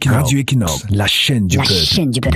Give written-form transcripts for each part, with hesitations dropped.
Radio Equinox, la chaîne du peuple.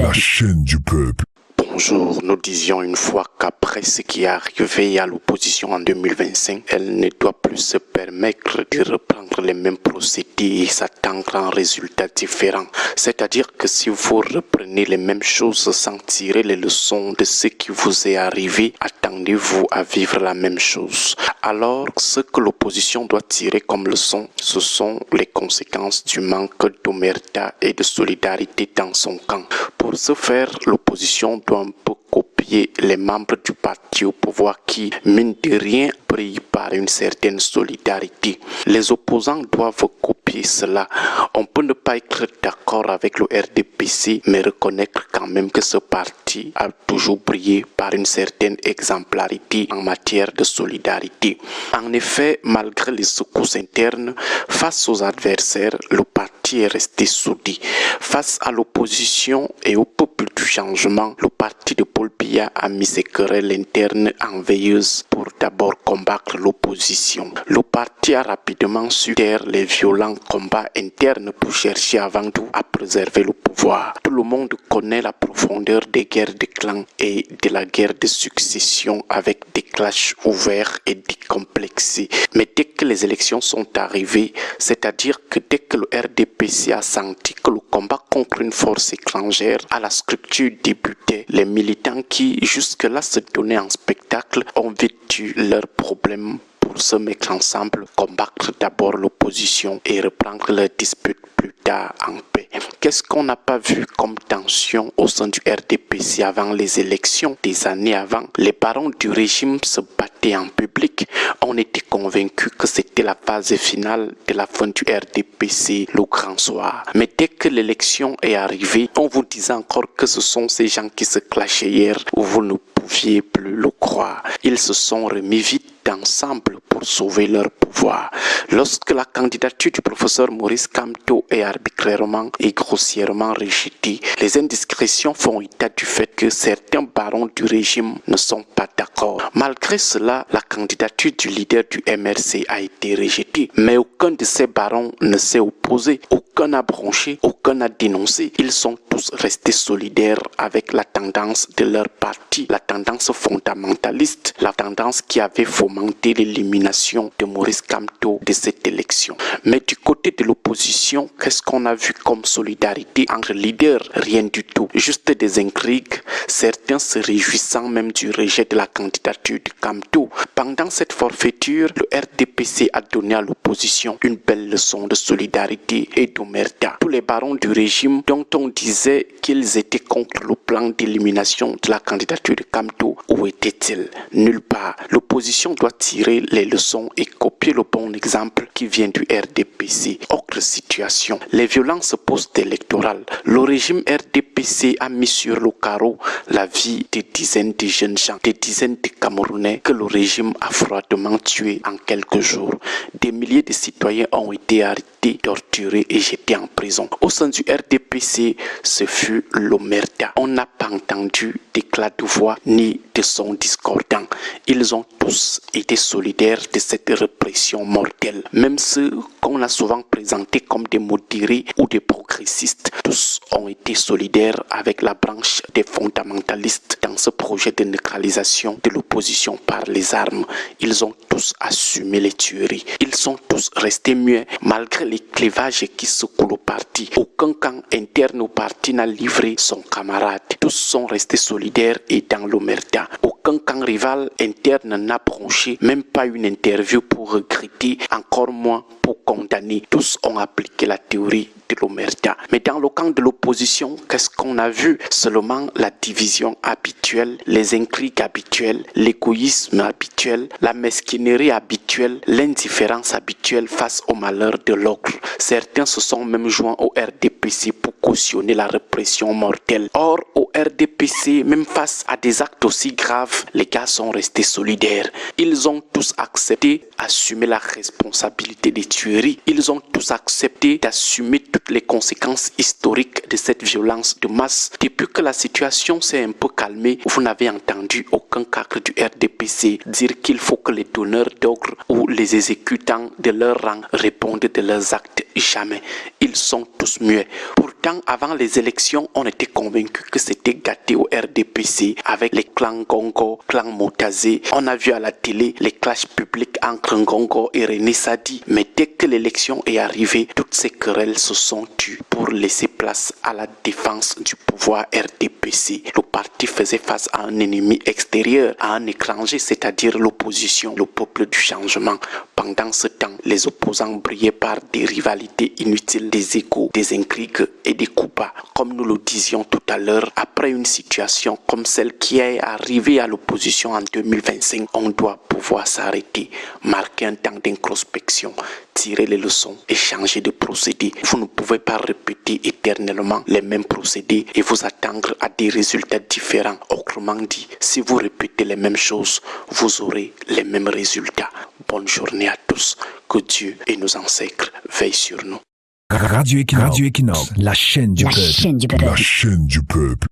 La chaîne du peuple. Bonjour, nous disions une fois qu'après ce qui est arrivé à l'opposition en 2025, elle ne doit plus se permettre de reprendre les mêmes procédés et s'attendre à un résultat différent. C'est-à-dire que si vous reprenez les mêmes choses sans tirer les leçons de ce qui vous est arrivé, attendez-vous à vivre la même chose. Alors, ce que l'opposition doit tirer comme leçon, ce sont les conséquences du manque d'omerta et de solidarité dans son camp. Pour ce faire, l'opposition doit un peu copier les membres du parti au pouvoir qui, mine de rien, brillent par une certaine solidarité. Les opposants doivent copier cela. On peut ne pas être d'accord avec le RDPC, mais reconnaître quand même que ce parti a toujours brillé par une certaine exemplarité en matière de solidarité. En effet, malgré les secousses internes, face aux adversaires, le parti est resté soudé. Face à l'opposition et au peuple du changement, le parti de Paul Biya a mis ses querelles internes en veilleuse pour d'abord combattre l'opposition. Le parti a rapidement su taire les violents combats internes pour chercher avant tout à préserver le pouvoir. Tout le monde connaît la profondeur des guerres de clans et de la guerre de succession avec des clashs ouverts et décomplexés. Mais dès que les élections sont arrivées, c'est-à-dire que dès que le RDPC a senti que le combat contre une force étrangère à la structure débutait, les militants qui jusque-là se donnaient en spectacle ont vécu leurs problèmes pour se mettre ensemble, combattre d'abord l'opposition et reprendre leurs disputes plus tard en paix. Qu'est-ce qu'on n'a pas vu comme tension au sein du RDPC avant les élections des années avant? Les barons du régime se battaient en public. On était convaincus que c'était la phase finale de la fin du RDPC, le grand soir. Mais dès que l'élection est arrivée, on vous disait encore que ce sont ces gens qui se clashaient hier, où vous ne pouviez plus le croire. Ils se sont remis vite ensemble pour sauver leur pouvoir. Lorsque la candidature du professeur Maurice Kamto est arbitrairement et grossièrement rejetée, les indiscrétions font état du fait que certains barons du régime ne sont pas d'accord. Malgré cela, la candidature du leader du MRC a été rejetée, mais aucun de ces barons ne s'est opposé, aucun n'a bronché, aucun n'a dénoncé. Ils sont tous restés solidaires avec la tendance de leur parti, la tendance fondamentaliste, la tendance qui avait fomenté l'élimination de Maurice Kamto de cette élection. Mais du côté de l'opposition, qu'est-ce qu'on a vu comme solidarité entre leaders? Rien du tout. Juste des intrigues, certains se réjouissant même du rejet de la candidature de Kamto. Pendant cette forfaiture, le RDPC a donné à l'opposition une belle leçon de solidarité et d'omerta. Tous les barons du régime dont on disait qu'ils étaient contre le plan d'élimination de la candidature de Kamto, où étaient-ils? Nulle part. L'opposition doit tirer les leçons et copier le bon exemple qui vient du RDPC. Autre situation, les violences post-électorales. Le régime RDPC a mis sur le carreau la vie de dizaines de jeunes gens, des dizaines de Camerounais que le régime a froidement tués en quelques jours. Des milliers de citoyens ont été arrêtés, torturés et jetés en prison. Au sein du RDPC, ce fut l'omerta. On n'a pas entendu d'éclat de voix ni de son discordant. Ils ont tous été solidaires de cette répression mortelle. Même ceux qu'on a souvent présentés comme des modérés ou des progressistes, tous ont été solidaires avec la branche des fondamentalistes dans ce projet de neutralisation de l'opposition par les armes. Ils ont tous assumé les tueries. Ils sont tous restés muets malgré les clivages qui secouent le parti. Aucun camp interne au parti n'a livré son camarade. Tous sont restés solidaires et dans l'omerta. Aucun camp rival interne n'a bronché, même pas une interview pour regretter, encore moins pour condamner. Tous ont appliqué la théorie de l'omerta. Mais dans le camp de l'opposition, qu'est-ce qu'on a vu? Seulement la division habituelle, les intrigues habituelles, l'égoïsme habituel, la mesquinerie habituelle, l'indifférence habituelle face au malheur de l'autre. Certains se sont même joints au RDPC pour cautionner la répression mortelle. Or, au RDPC, même face à des actes aussi graves, les gars sont restés solidaires. Ils ont tous accepté d'assumer la responsabilité des tueries. Ils ont tous accepté d'assumer toutes les conséquences historiques de cette violence de masse. Depuis que la situation s'est un peu calmée, vous n'avez entendu aucun cadre du RDPC dire qu'il faut que les donneurs d'ordre ou les exécutants de leur rang répondent de leurs actes. Jamais. Ils sont tous muets. Pour temps, avant les élections, on était convaincu que c'était gâté au RDPC avec les clans Gongo, clan Motazé. On a vu à la télé les clashs publics entre Ngongo et René Sadi. Mais dès que l'élection est arrivée, toutes ces querelles se sont tues pour laisser place à la défense du pouvoir RDPC. Le parti faisait face à un ennemi extérieur, à un étranger, c'est-à-dire l'opposition, le peuple du changement. Pendant ce temps, les opposants brillaient par des rivalités inutiles, des égos, des intrigues et des coups bas. Comme nous le disions tout à l'heure, après une situation comme celle qui est arrivée à l'opposition en 2025, on doit pouvoir s'arrêter, marquer un temps d'introspection, tirer les leçons et changer de procédé. Vous ne pouvez pas répéter éternellement les mêmes procédés et vous attendre à des résultats différents. Autrement dit, si vous répétez les mêmes choses, vous aurez les mêmes résultats. Bonne journée à tous. Que Dieu et nos ancêtres veillent sur nous. Radio Equinox, la chaîne du peuple. La chaîne du peuple.